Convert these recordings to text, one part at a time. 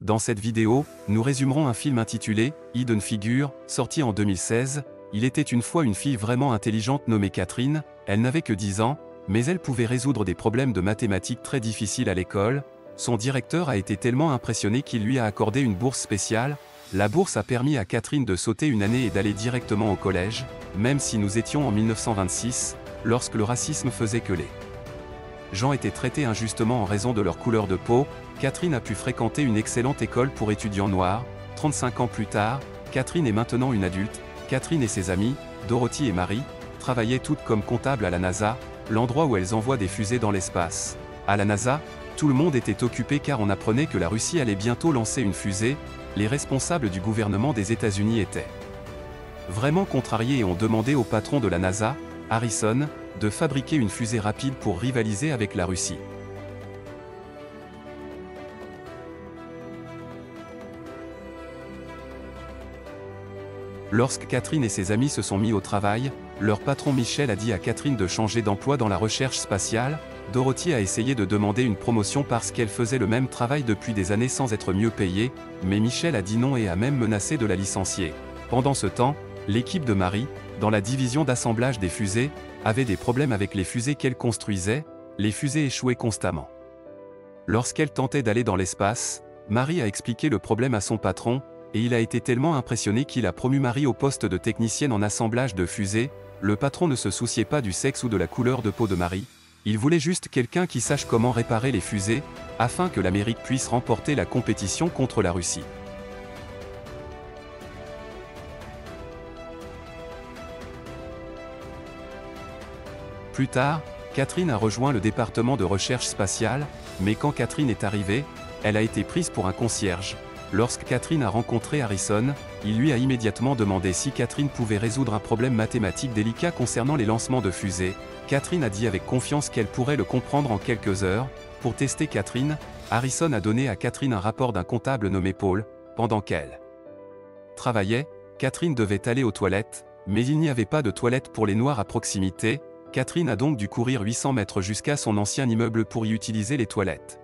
Dans cette vidéo, nous résumerons un film intitulé « Hidden Figure », sorti en 2016. Il était une fois une fille vraiment intelligente nommée Catherine. Elle n'avait que 10 ans, mais elle pouvait résoudre des problèmes de mathématiques très difficiles à l'école. Son directeur a été tellement impressionné qu'il lui a accordé une bourse spéciale. La bourse a permis à Catherine de sauter une année et d'aller directement au collège, même si nous étions en 1926, lorsque le racisme faisait que les gens étaient traités injustement en raison de leur couleur de peau. Catherine a pu fréquenter une excellente école pour étudiants noirs. 35 ans plus tard, Catherine est maintenant une adulte. Catherine et ses amies, Dorothy et Mary, travaillaient toutes comme comptables à la NASA, l'endroit où elles envoient des fusées dans l'espace. À la NASA, tout le monde était occupé car on apprenait que la Russie allait bientôt lancer une fusée. Les responsables du gouvernement des États-Unis étaient vraiment contrariés et ont demandé au patron de la NASA, Harrison, de fabriquer une fusée rapide pour rivaliser avec la Russie. Lorsque Catherine et ses amis se sont mis au travail, leur patron Michel a dit à Catherine de changer d'emploi dans la recherche spatiale. Dorothy a essayé de demander une promotion parce qu'elle faisait le même travail depuis des années sans être mieux payée, mais Michel a dit non et a même menacé de la licencier. Pendant ce temps, l'équipe de Mary, dans la division d'assemblage des fusées, avait des problèmes avec les fusées qu'elle construisait. Les fusées échouaient constamment. Lorsqu'elle tentait d'aller dans l'espace, Mary a expliqué le problème à son patron, et il a été tellement impressionné qu'il a promu Mary au poste de technicienne en assemblage de fusées. Le patron ne se souciait pas du sexe ou de la couleur de peau de Mary. Il voulait juste quelqu'un qui sache comment réparer les fusées, afin que l'Amérique puisse remporter la compétition contre la Russie. Plus tard, Catherine a rejoint le département de recherche spatiale, mais quand Catherine est arrivée, elle a été prise pour un concierge. Lorsque Catherine a rencontré Harrison, il lui a immédiatement demandé si Catherine pouvait résoudre un problème mathématique délicat concernant les lancements de fusées. Catherine a dit avec confiance qu'elle pourrait le comprendre en quelques heures. Pour tester Catherine, Harrison a donné à Catherine un rapport d'un comptable nommé Paul. Pendant qu'elle travaillait, Catherine devait aller aux toilettes, mais il n'y avait pas de toilettes pour les Noirs à proximité. Catherine a donc dû courir 800 mètres jusqu'à son ancien immeuble pour y utiliser les toilettes.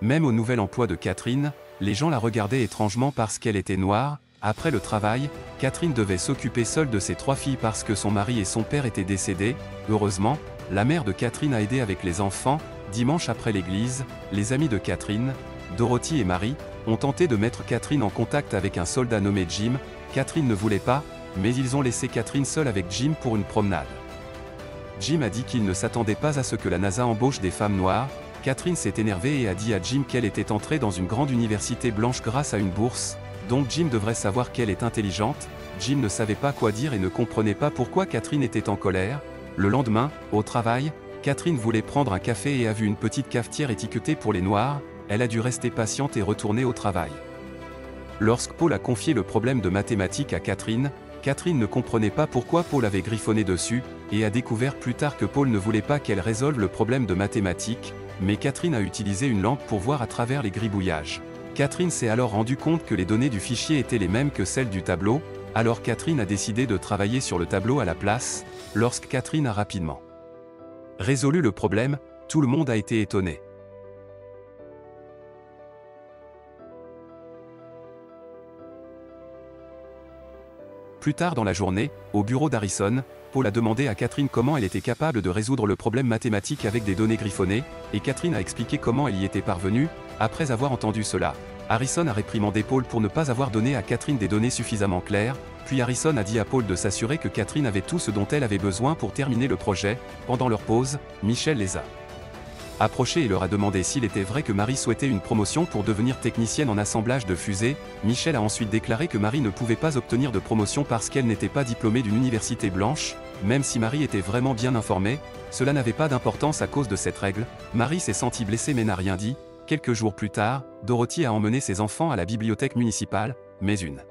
Même au nouvel emploi de Catherine, les gens la regardaient étrangement parce qu'elle était noire. Après le travail, Catherine devait s'occuper seule de ses 3 filles parce que son mari et son père étaient décédés. Heureusement, la mère de Catherine a aidé avec les enfants. Dimanche après l'église, les amis de Catherine, Dorothy et Mary, ont tenté de mettre Catherine en contact avec un soldat nommé Jim. Catherine ne voulait pas, mais ils ont laissé Catherine seule avec Jim pour une promenade. Jim a dit qu'il ne s'attendait pas à ce que la NASA embauche des femmes noires. Catherine s'est énervée et a dit à Jim qu'elle était entrée dans une grande université blanche grâce à une bourse, donc Jim devrait savoir qu'elle est intelligente. Jim ne savait pas quoi dire et ne comprenait pas pourquoi Catherine était en colère. Le lendemain, au travail, Catherine voulait prendre un café et a vu une petite cafetière étiquetée pour les Noirs. Elle a dû rester patiente et retourner au travail. Lorsque Paul a confié le problème de mathématiques à Catherine, Catherine ne comprenait pas pourquoi Paul avait griffonné dessus, et a découvert plus tard que Paul ne voulait pas qu'elle résolve le problème de mathématiques, mais Catherine a utilisé une lampe pour voir à travers les gribouillages. Catherine s'est alors rendue compte que les données du fichier étaient les mêmes que celles du tableau, alors Catherine a décidé de travailler sur le tableau à la place. Lorsque Catherine a rapidement résolu le problème, tout le monde a été étonné. Plus tard dans la journée, au bureau d'Harrison, Paul a demandé à Catherine comment elle était capable de résoudre le problème mathématique avec des données griffonnées, et Catherine a expliqué comment elle y était parvenue. Après avoir entendu cela, Harrison a réprimandé Paul pour ne pas avoir donné à Catherine des données suffisamment claires, puis Harrison a dit à Paul de s'assurer que Catherine avait tout ce dont elle avait besoin pour terminer le projet. Pendant leur pause, Michel les a approchés et leur a demandé s'il était vrai que Mary souhaitait une promotion pour devenir technicienne en assemblage de fusées. Michel a ensuite déclaré que Mary ne pouvait pas obtenir de promotion parce qu'elle n'était pas diplômée d'une université blanche. Même si Mary était vraiment bien informée, cela n'avait pas d'importance à cause de cette règle. Mary s'est sentie blessée mais n'a rien dit. Quelques jours plus tard, Dorothy a emmené ses enfants à la bibliothèque municipale, mais une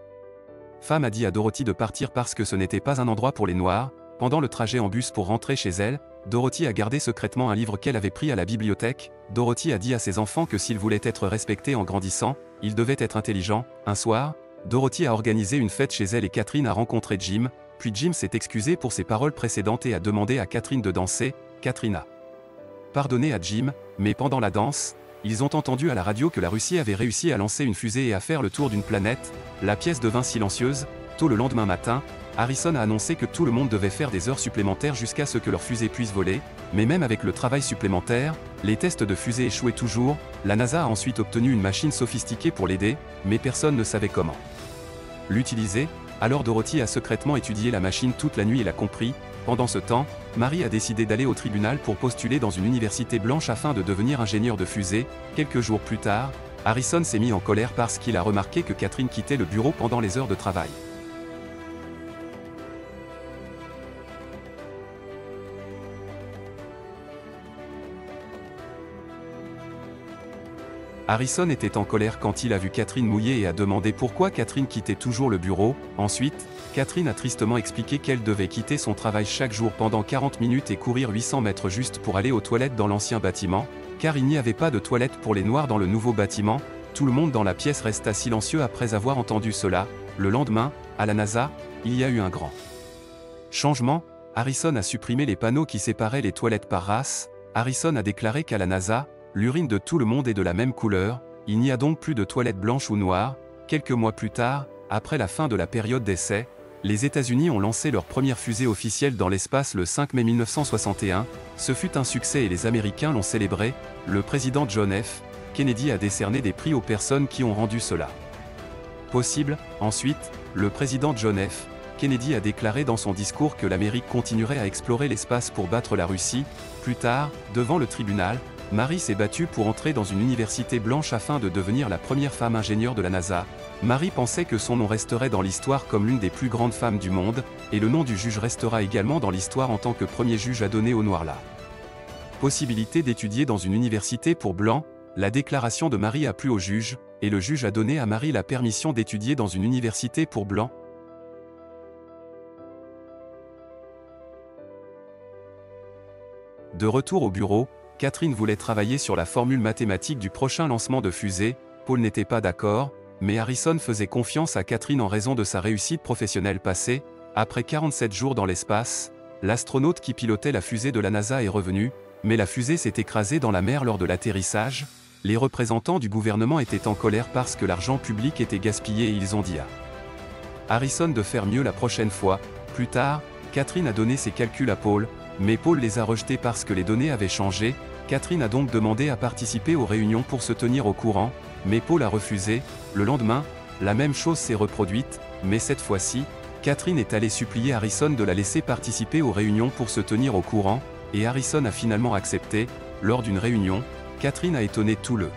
femme a dit à Dorothy de partir parce que ce n'était pas un endroit pour les Noirs. Pendant le trajet en bus pour rentrer chez elle, Dorothy a gardé secrètement un livre qu'elle avait pris à la bibliothèque. Dorothy a dit à ses enfants que s'ils voulaient être respectés en grandissant, il devait être intelligent. Un soir, Dorothy a organisé une fête chez elle et Catherine a rencontré Jim, puis Jim s'est excusé pour ses paroles précédentes et a demandé à Catherine de danser. Catherine a pardonné à Jim, mais pendant la danse, ils ont entendu à la radio que la Russie avait réussi à lancer une fusée et à faire le tour d'une planète. La pièce devint silencieuse. Tôt le lendemain matin, Harrison a annoncé que tout le monde devait faire des heures supplémentaires jusqu'à ce que leur fusée puisse voler, mais même avec le travail supplémentaire, les tests de fusée échouaient toujours. La NASA a ensuite obtenu une machine sophistiquée pour l'aider, mais personne ne savait comment l'utiliser. Alors Dorothy a secrètement étudié la machine toute la nuit et l'a compris. Pendant ce temps, Marie a décidé d'aller au tribunal pour postuler dans une université blanche afin de devenir ingénieur de fusée. Quelques jours plus tard, Harrison s'est mis en colère parce qu'il a remarqué que Catherine quittait le bureau pendant les heures de travail. Harrison était en colère quand il a vu Catherine mouillée et a demandé pourquoi Catherine quittait toujours le bureau. Ensuite, Catherine a tristement expliqué qu'elle devait quitter son travail chaque jour pendant 40 minutes et courir 800 mètres juste pour aller aux toilettes dans l'ancien bâtiment, car il n'y avait pas de toilettes pour les Noirs dans le nouveau bâtiment. Tout le monde dans la pièce resta silencieux après avoir entendu cela. Le lendemain, à la NASA, il y a eu un grand changement. Harrison a supprimé les panneaux qui séparaient les toilettes par race. Harrison a déclaré qu'à la NASA, l'urine de tout le monde est de la même couleur, il n'y a donc plus de toilettes blanches ou noires. Quelques mois plus tard, après la fin de la période d'essai, les États-Unis ont lancé leur première fusée officielle dans l'espace le 5 mai 1961. Ce fut un succès et les Américains l'ont célébré. Le président John F. Kennedy a décerné des prix aux personnes qui ont rendu cela possible. Ensuite, le président John F. Kennedy a déclaré dans son discours que l'Amérique continuerait à explorer l'espace pour battre la Russie. Plus tard, devant le tribunal, Marie s'est battue pour entrer dans une université blanche afin de devenir la première femme ingénieure de la NASA. Marie pensait que son nom resterait dans l'histoire comme l'une des plus grandes femmes du monde, et le nom du juge restera également dans l'histoire en tant que premier juge à donner aux Noirs la possibilité d'étudier dans une université pour Blancs. La déclaration de Marie a plu au juge, et le juge a donné à Marie la permission d'étudier dans une université pour Blancs. De retour au bureau, Catherine voulait travailler sur la formule mathématique du prochain lancement de fusée. Paul n'était pas d'accord, mais Harrison faisait confiance à Catherine en raison de sa réussite professionnelle passée. Après 47 jours dans l'espace, l'astronaute qui pilotait la fusée de la NASA est revenu, mais la fusée s'est écrasée dans la mer lors de l'atterrissage. Les représentants du gouvernement étaient en colère parce que l'argent public était gaspillé et ils ont dit à Harrison de faire mieux la prochaine fois. Plus tard, Catherine a donné ses calculs à Paul, mais Paul les a rejetés parce que les données avaient changé. Catherine a donc demandé à participer aux réunions pour se tenir au courant, mais Paul a refusé. Le lendemain, la même chose s'est reproduite, mais cette fois-ci, Catherine est allée supplier Harrison de la laisser participer aux réunions pour se tenir au courant, et Harrison a finalement accepté. Lors d'une réunion, Catherine a étonné tout le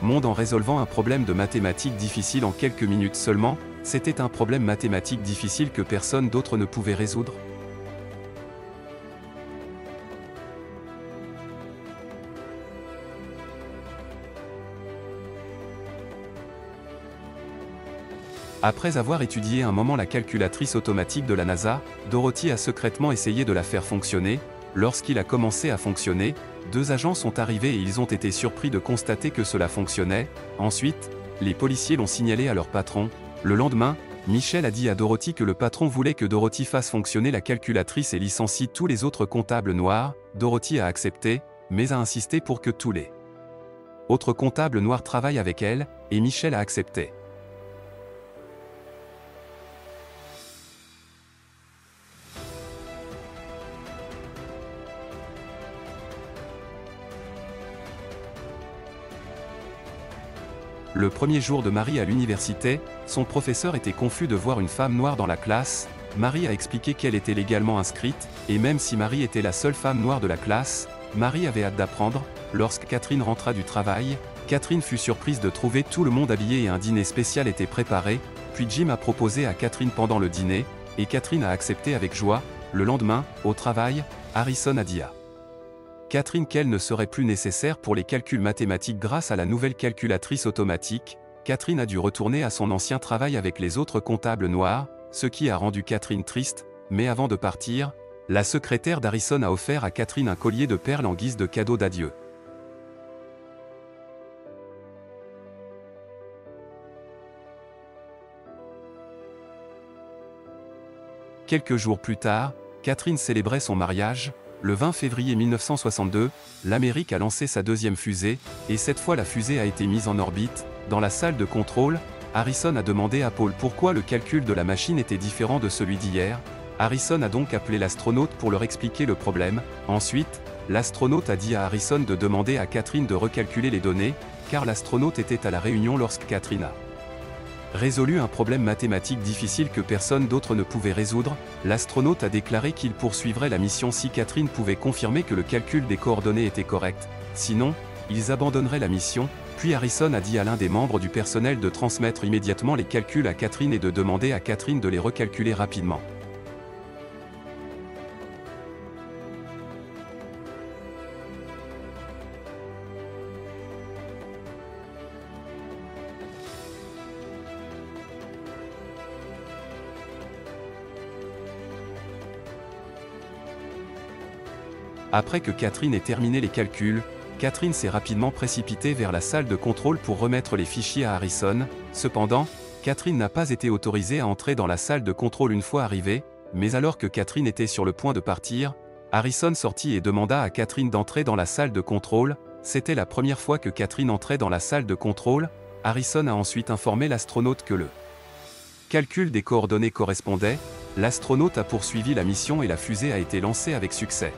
monde en résolvant un problème de mathématiques difficile en quelques minutes seulement. C'était un problème mathématique difficile que personne d'autre ne pouvait résoudre. Après avoir étudié un moment la calculatrice automatique de la NASA, Dorothy a secrètement essayé de la faire fonctionner. Lorsqu'il a commencé à fonctionner, deux agents sont arrivés et ils ont été surpris de constater que cela fonctionnait. Ensuite, les policiers l'ont signalé à leur patron. Le lendemain, Michel a dit à Dorothy que le patron voulait que Dorothy fasse fonctionner la calculatrice et licencie tous les autres comptables noirs. Dorothy a accepté, mais a insisté pour que tous les autres comptables noirs travaillent avec elle, et Michel a accepté. Le premier jour de Marie à l'université, son professeur était confus de voir une femme noire dans la classe. Marie a expliqué qu'elle était légalement inscrite, et même si Marie était la seule femme noire de la classe, Marie avait hâte d'apprendre. Lorsque Catherine rentra du travail, Catherine fut surprise de trouver tout le monde habillé et un dîner spécial était préparé. Puis Jim a proposé à Catherine pendant le dîner, et Catherine a accepté avec joie. Le lendemain, au travail, Harrison a dit à Catherine qu'elle ne serait plus nécessaire pour les calculs mathématiques grâce à la nouvelle calculatrice automatique. Catherine a dû retourner à son ancien travail avec les autres comptables noirs, ce qui a rendu Catherine triste, mais avant de partir, la secrétaire d'Harrison a offert à Catherine un collier de perles en guise de cadeau d'adieu. Quelques jours plus tard, Catherine célébrait son mariage. Le 20 février 1962, l'Amérique a lancé sa deuxième fusée, et cette fois la fusée a été mise en orbite. Dans la salle de contrôle, Harrison a demandé à Paul pourquoi le calcul de la machine était différent de celui d'hier. Harrison a donc appelé l'astronaute pour leur expliquer le problème. Ensuite, l'astronaute a dit à Harrison de demander à Catherine de recalculer les données, car l'astronaute était à la réunion lorsque Catherine a résolu un problème mathématique difficile que personne d'autre ne pouvait résoudre. L'astronaute a déclaré qu'il poursuivrait la mission si Catherine pouvait confirmer que le calcul des coordonnées était correct. Sinon, ils abandonneraient la mission. Puis Harrison a dit à l'un des membres du personnel de transmettre immédiatement les calculs à Catherine et de demander à Catherine de les recalculer rapidement. Après que Catherine ait terminé les calculs, Catherine s'est rapidement précipitée vers la salle de contrôle pour remettre les fichiers à Harrison. Cependant, Catherine n'a pas été autorisée à entrer dans la salle de contrôle une fois arrivée, mais alors que Catherine était sur le point de partir, Harrison sortit et demanda à Catherine d'entrer dans la salle de contrôle. C'était la première fois que Catherine entrait dans la salle de contrôle. Harrison a ensuite informé l'astronaute que le calcul des coordonnées correspondait. L'astronaute a poursuivi la mission et la fusée a été lancée avec succès.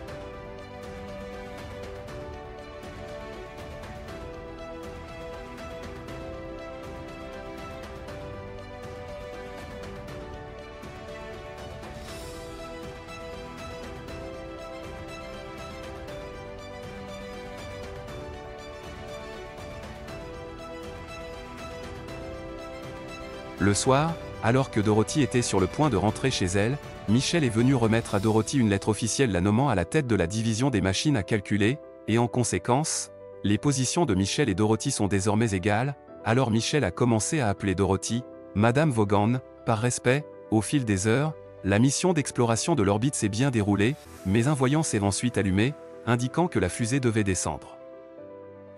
Le soir, alors que Dorothy était sur le point de rentrer chez elle, Michel est venu remettre à Dorothy une lettre officielle la nommant à la tête de la division des machines à calculer, et en conséquence, les positions de Michel et Dorothy sont désormais égales. Alors Michel a commencé à appeler Dorothy Madame Vaughan, par respect. Au fil des heures, la mission d'exploration de l'orbite s'est bien déroulée, mais un voyant s'est ensuite allumé, indiquant que la fusée devait descendre.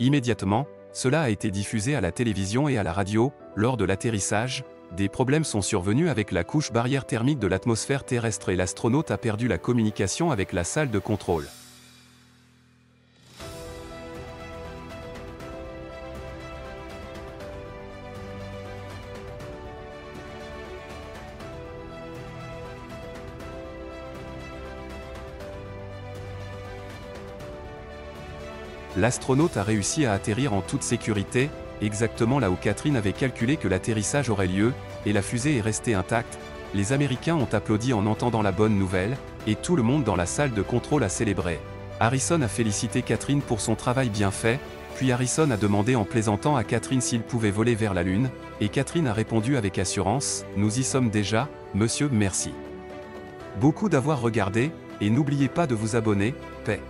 Immédiatement, cela a été diffusé à la télévision et à la radio. Lors de l'atterrissage, des problèmes sont survenus avec la couche barrière thermique de l'atmosphère terrestre et l'astronaute a perdu la communication avec la salle de contrôle. L'astronaute a réussi à atterrir en toute sécurité, exactement là où Catherine avait calculé que l'atterrissage aurait lieu, et la fusée est restée intacte. Les Américains ont applaudi en entendant la bonne nouvelle, et tout le monde dans la salle de contrôle a célébré. Harrison a félicité Catherine pour son travail bien fait, puis Harrison a demandé en plaisantant à Catherine s'il pouvait voler vers la Lune, et Catherine a répondu avec assurance « Nous y sommes déjà, monsieur, merci. Beaucoup d'avoir regardé, et n'oubliez pas de vous abonner, paix.